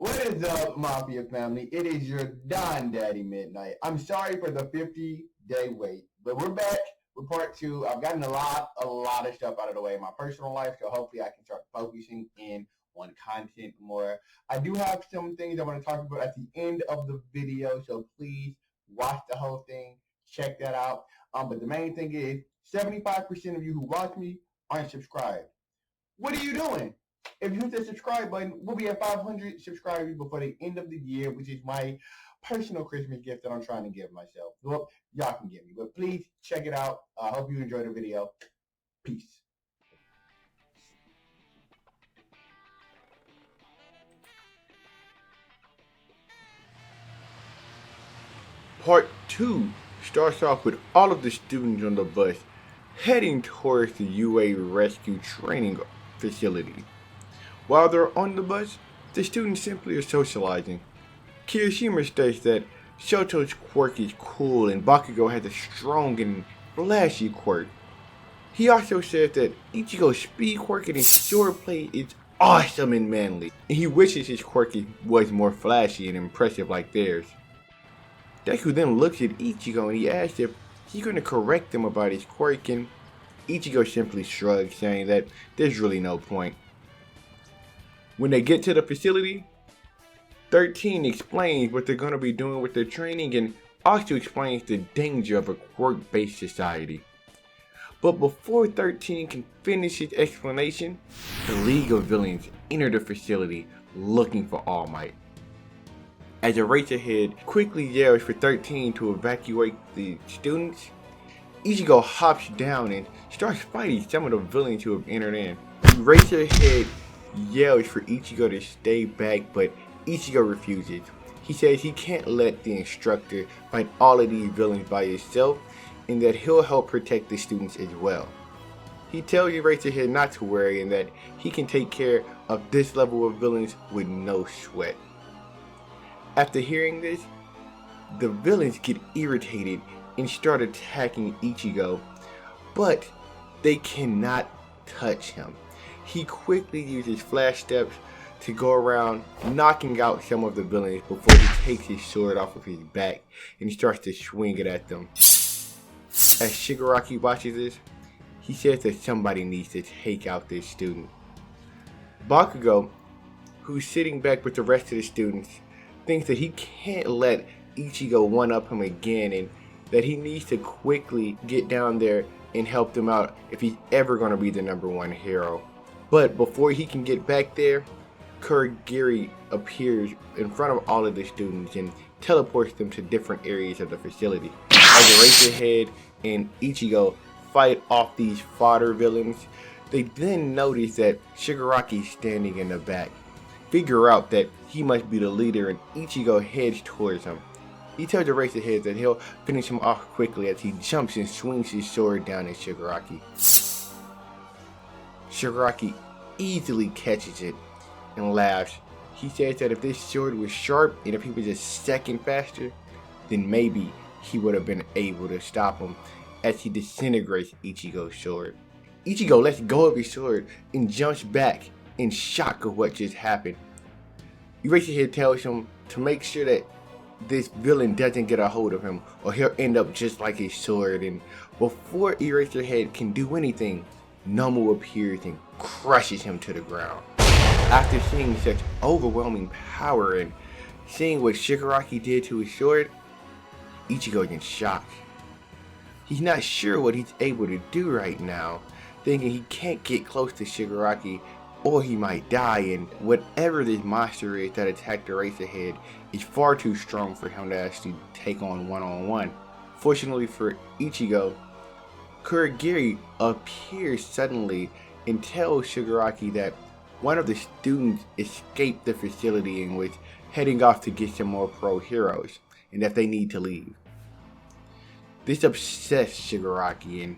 What is up, Mafia family? It is your Don Daddy Midnight. I'm sorry for the 50-day wait, but we're back with part two. I've gotten a lot of stuff out of the way in my personal life, so hopefully I can start focusing in on content more. I do have some things I want to talk about at the end of the video, so please watch the whole thing, check that out. But the main thing is 75% of you who watch me aren't subscribed. What are you doing? If you hit the subscribe button, we'll be at 500 subscribers before the end of the year, which is my personal Christmas gift that I'm trying to give myself. Well, y'all can give me, but please check it out. I hope you enjoyed the video. Peace. Part 2 starts off with all of the students on the bus heading towards the UA Rescue Training Facility. While they're on the bus, the students simply are socializing. Kirishima states that Shoto's quirk is cool and Bakugo has a strong and flashy quirk. He also says that Ichigo's speed quirk and his swordplay is awesome and manly, and he wishes his quirk was more flashy and impressive like theirs. Deku then looks at Ichigo and he asks if he's going to correct him about his quirk, and Ichigo simply shrugs, saying that there's really no point. When they get to the facility, 13 explains what they're going to be doing with their training and also explains the danger of a quirk-based society. But before 13 can finish his explanation, the League of Villains enter the facility looking for All Might. As Eraserhead quickly yells for 13 to evacuate the students, Ichigo hops down and starts fighting some of the villains who have entered in. Eraserhead yells for Ichigo to stay back, but Ichigo refuses. He says he can't let the instructor fight all of these villains by himself, and that he'll help protect the students as well. He tells Eraserhead not to worry and that he can take care of this level of villains with no sweat. After hearing this, the villains get irritated and start attacking Ichigo, but they cannot touch him. He quickly uses flash steps to go around knocking out some of the villains before he takes his sword off of his back and starts to swing it at them. As Shigaraki watches this, he says that somebody needs to take out this student. Bakugo, who's sitting back with the rest of the students, thinks that he can't let Ichigo one-up him again and that he needs to quickly get down there and help them out if he's ever going to be the #1 hero. But before he can get back there, Kurogiri appears in front of all of the students and teleports them to different areas of the facility. As Eraserhead and Ichigo fight off these fodder villains, they then notice that Shigaraki's standing in the back, figure out that he must be the leader, and Ichigo heads towards him. He tells Eraserhead that he'll finish him off quickly as he jumps and swings his sword down at Shigaraki. Shigaraki easily catches it and laughs. He says that if this sword was sharp and if he was a second faster, then maybe he would have been able to stop him as he disintegrates Ichigo's sword. Ichigo lets go of his sword and jumps back in shock of what just happened. Eraserhead tells him to make sure that this villain doesn't get a hold of him or he'll end up just like his sword, and before Eraserhead can do anything, Nomu appears and crushes him to the ground. After seeing such overwhelming power and seeing what Shigaraki did to his sword, Ichigo is in shock. He's not sure what he's able to do right now, thinking he can't get close to Shigaraki or he might die, and whatever this monster is that attacked Eraserhead is far too strong for him to actually take on one-on-one. Fortunately for Ichigo, Kurogiri appears suddenly and tells Shigaraki that one of the students escaped the facility and was heading off to get some more pro heroes, and that they need to leave. This upsets Shigaraki and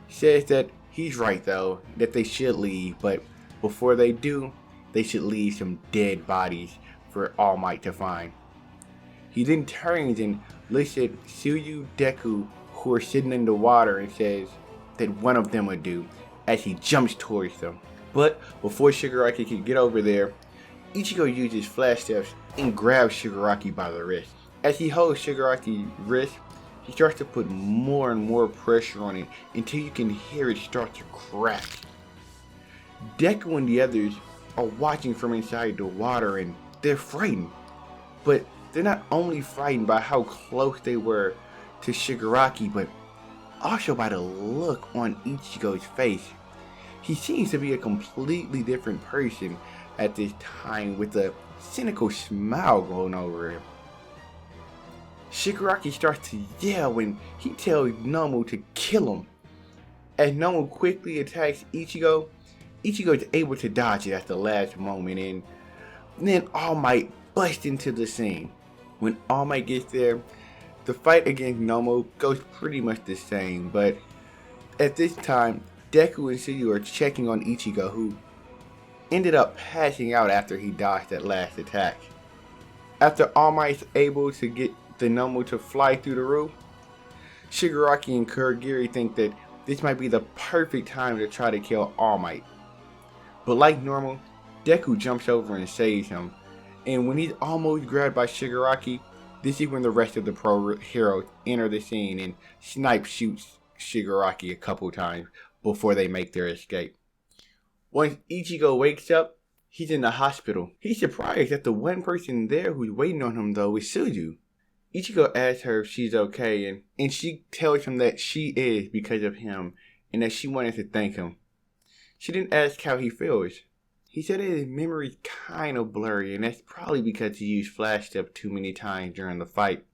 says that he's right though, that they should leave, but before they do, they should leave some dead bodies for All Might to find. He then turns and looks at Tsuyu, Deku, who are sitting in the water, and says that one of them would do as he jumps towards them. But before Shigaraki can get over there, Ichigo uses flash steps and grabs Shigaraki by the wrist. As he holds Shigaraki's wrist, he starts to put more and more pressure on it until you can hear it start to crack. Deku and the others are watching from inside the water and they're frightened. But they're not only frightened by how close they were to Shigaraki, but also by the look on Ichigo's face. He seems to be a completely different person at this time with a cynical smile going over him. Shigaraki starts to yell when he tells Nomu to kill him. As Nomu quickly attacks Ichigo, Ichigo is able to dodge it at the last moment, and then All Might busts into the scene. When All Might gets there, the fight against Nomu goes pretty much the same, but at this time, Deku and Tsuyu are checking on Ichigo, who ended up passing out after he dodged that last attack. After All Might's able to get the Nomu to fly through the roof, Shigaraki and Kurogiri think that this might be the perfect time to try to kill All Might. But like normal, Deku jumps over and saves him, and when he's almost grabbed by Shigaraki, this is when the rest of the pro heroes enter the scene and Snipe shoots Shigaraki a couple times before they make their escape. Once Ichigo wakes up, he's in the hospital. He's surprised that the one person there who's waiting on him though is Tsuyu. Ichigo asks her if she's okay, and she tells him that she is because of him and that she wanted to thank him. She didn't ask how he feels. He said that his memory's kind of blurry, and that's probably because he used flash step too many times during the fight.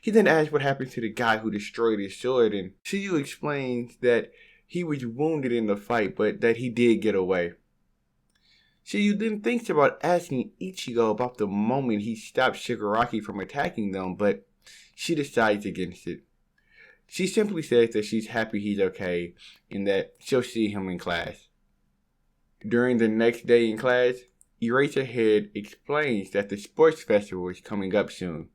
He then asks what happened to the guy who destroyed his sword, and Tsuyu explains that he was wounded in the fight, but that he did get away. Tsuyu then thinks about asking Ichigo about the moment he stopped Shigaraki from attacking them, but she decides against it. She simply says that she's happy he's okay, and that she'll see him in class. During the next day in class, Eraserhead explains that the sports festival is coming up soon.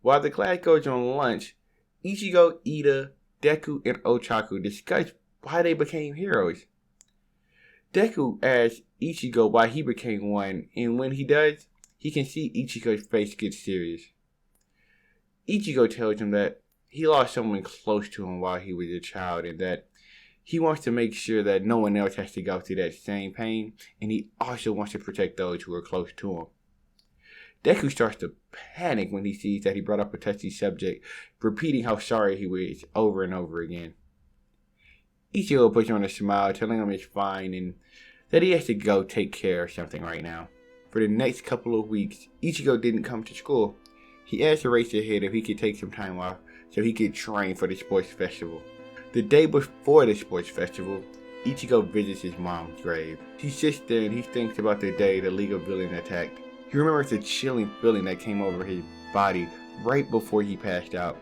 While the class goes on lunch, Ichigo, Ida, Deku, and Ochaku discuss why they became heroes. Deku asks Ichigo why he became one, and when he does, he can see Ichigo's face get serious. Ichigo tells him that he lost someone close to him while he was a child, and that he wants to make sure that no one else has to go through that same pain, and he also wants to protect those who are close to him. Deku starts to panic when he sees that he brought up a touchy subject, repeating how sorry he was over and over again. Ichigo puts on a smile, telling him it's fine and that he has to go take care of something right now. For the next couple of weeks, Ichigo didn't come to school. He asked Eraserhead if he could take some time off so he could train for the sports festival. The day before the sports festival, Ichigo visits his mom's grave. He sits there and he thinks about the day the League of Villains attacked. He remembers the chilling feeling that came over his body right before he passed out.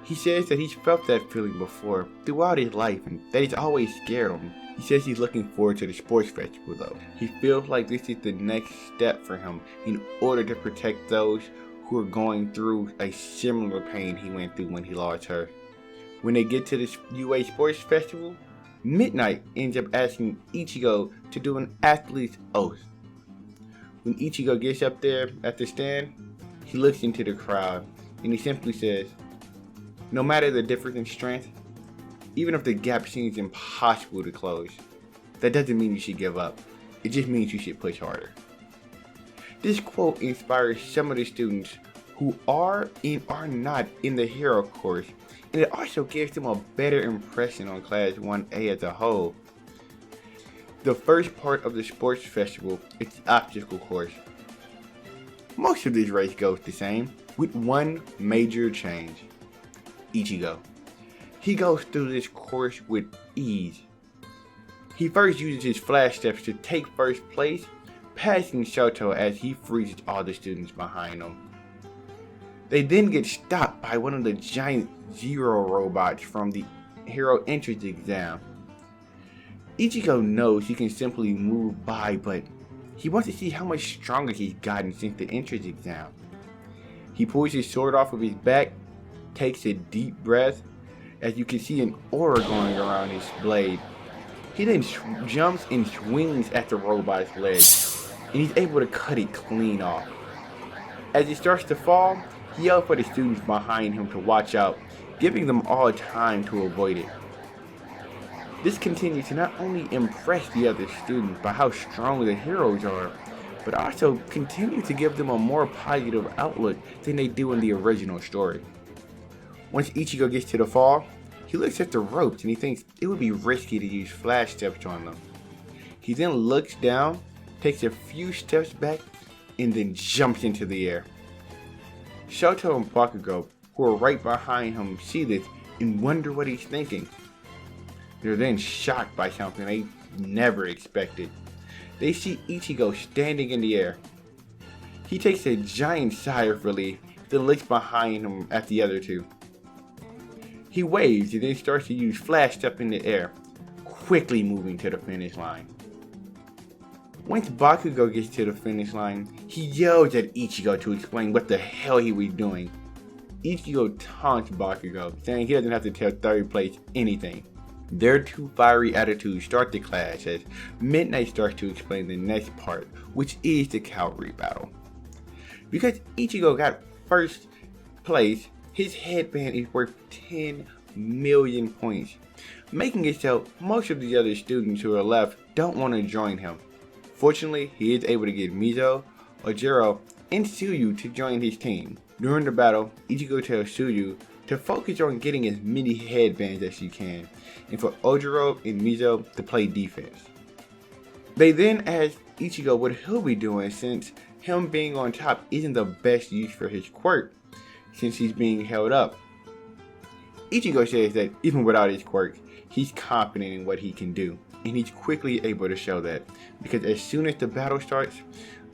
He says that he's felt that feeling before throughout his life and that it's always scared him. He says he's looking forward to the sports festival though. He feels like this is the next step for him in order to protect those who are going through a similar pain he went through when he lost her. When they get to the UA Sports Festival, Midnight ends up asking Ichigo to do an athlete's oath. When Ichigo gets up there at the stand, he looks into the crowd and he simply says, "No matter the difference in strength, even if the gap seems impossible to close, that doesn't mean you should give up. It just means you should push harder." This quote inspires some of the students who are and are not in the hero course, and it also gives them a better impression on Class 1A as a whole. The first part of the sports festival is the obstacle course. Most of this race goes the same, with one major change. Ichigo. He goes through this course with ease. He first uses his flash steps to take first place, passing Shoto as he freezes all the students behind him. They then get stopped by one of the giant Zero robots from the hero entrance exam. Ichigo knows he can simply move by, but he wants to see how much stronger he's gotten since the entrance exam. He pulls his sword off of his back, takes a deep breath, as you can see an aura going around his blade. He then jumps and swings at the robot's leg. and he's able to cut it clean off. As he starts to fall, he yells for the students behind him to watch out, giving them all time to avoid it. This continues to not only impress the other students by how strong the heroes are, but also continue to give them a more positive outlook than they do in the original story. Once Ichigo gets to the fall, he looks at the ropes and he thinks it would be risky to use flash steps on them. He then looks down, takes a few steps back, and then jumps into the air. Shoto and Bakugo, who are right behind him, see this and wonder what he's thinking. They're then shocked by something they never expected. They see Ichigo standing in the air. He takes a giant sigh of relief, then looks behind him at the other two. He waves and then starts to use flash step in the air, quickly moving to the finish line. Once Bakugo gets to the finish line, he yells at Ichigo to explain what the hell he was doing. Ichigo taunts Bakugo, saying he doesn't have to tell third place anything. Their two fiery attitudes start to clash as Midnight starts to explain the next part, which is the cavalry battle. Because Ichigo got first place, his headband is worth 10 million points, making it so most of the other students who are left don't want to join him. Fortunately, he is able to get Mizo, Ojiro, and Tsuyu to join his team. During the battle, Ichigo tells Tsuyu to focus on getting as many headbands as she can, and for Ojiro and Mizo to play defense. They then ask Ichigo what he'll be doing since him being on top isn't the best use for his quirk, since he's being held up. Ichigo says that even without his quirk, he's confident in what he can do, and he's quickly able to show that, because as soon as the battle starts,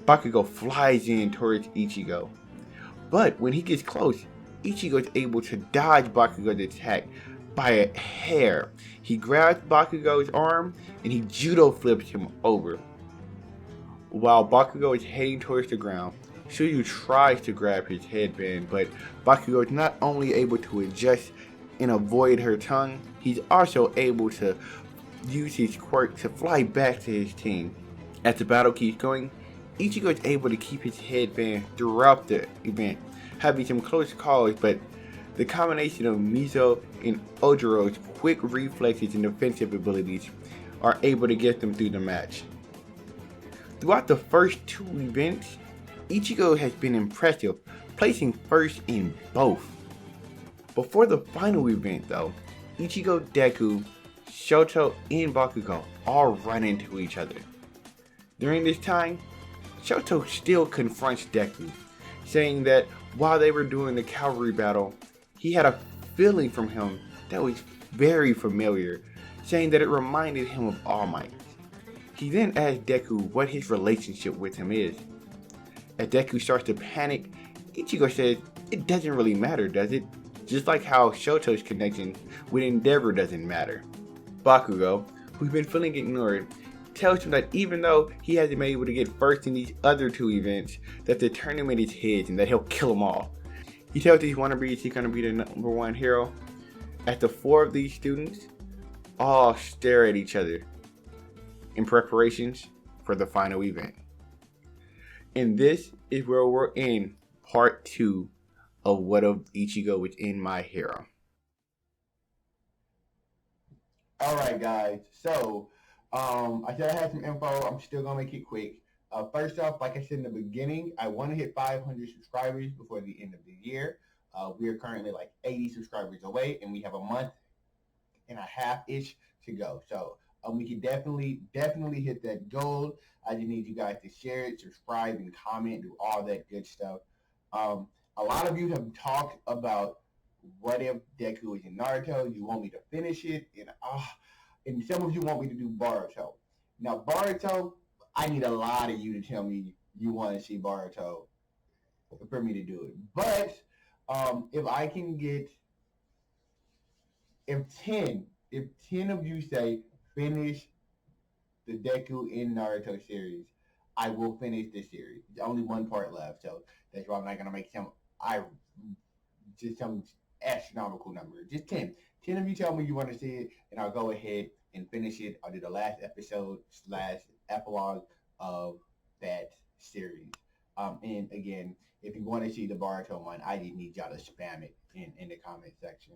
Bakugo flies in towards Ichigo. But when he gets close, Ichigo is able to dodge Bakugo's attack by a hair. He grabs Bakugo's arm and he judo flips him over. While Bakugo is heading towards the ground, Tsuyu tries to grab his headband, but Bakugo is not only able to adjust and avoid her tongue, he's also able to use his quirk to fly back to his team. As the battle keeps going, Ichigo is able to keep his headband throughout the event, having some close calls, but the combination of Mizo and Ojiro's quick reflexes and defensive abilities are able to get them through the match. Throughout the first two events, Ichigo has been impressive, placing first in both. Before the final event though, Ichigo, Deku, Shoto, and Bakugo all run into each other. During this time, Shoto still confronts Deku, saying that while they were doing the cavalry battle, he had a feeling from him that was very familiar, saying that it reminded him of All Might. He then asks Deku what his relationship with him is. As Deku starts to panic, Ichigo says it doesn't really matter, does it? Just like how Shoto's connection with Endeavor doesn't matter. Bakugo, who's been feeling ignored, tells him that even though he hasn't been able to get first in these other two events, that the tournament is his and that he'll kill them all. He tells these wannabes he's going to be the number one hero. As the four of these students all stare at each other in preparations for the final event. And this is where we're in part 2 of What If Ichigo Was in My Hero. Alright guys, so I said I had some info. I'm still going to make it quick. First off, like I said in the beginning, I want to hit 500 subscribers before the end of the year. We are currently like 80 subscribers away, and we have a month and a half-ish to go. So we can definitely hit that goal. I just need you guys to share it, subscribe, and comment, do all that good stuff. A lot of you have talked about what if Deku is in Naruto. You want me to finish it, and some of you want me to do Boruto. Now, Boruto, I need a lot of you to tell me you want to see Boruto for me to do it. But if I can get, if 10 of you say finish the Deku in Naruto series, I will finish this series. There's only one part left, so that's why I'm not gonna make some astronomical number. Just 10. 10 of you tell me you want to see it, and I'll go ahead and finish it. I'll do the last episode / epilogue of that series. And again, if you want to see the Boruto one, I just need y'all to spam it in the comment section.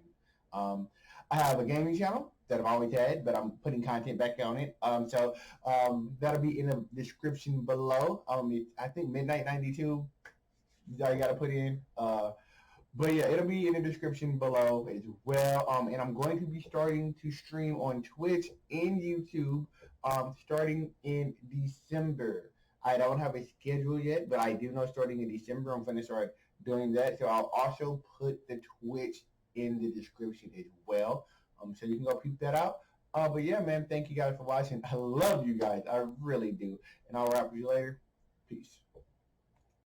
Um, I have a gaming channel that I've always had, but I'm putting content back on it. That'll be in the description below. I think Midnight 92. You already got to put in. But yeah, it'll be in the description below as well. And I'm going to be starting to stream on Twitch and YouTube starting in December. I don't have a schedule yet, but I do know starting in December I'm going to start doing that. So I'll also put the Twitch in the description as well. So you can go peep that out. But yeah, man, thank you guys for watching. I love you guys. I really do. And I'll wrap with you later. Peace.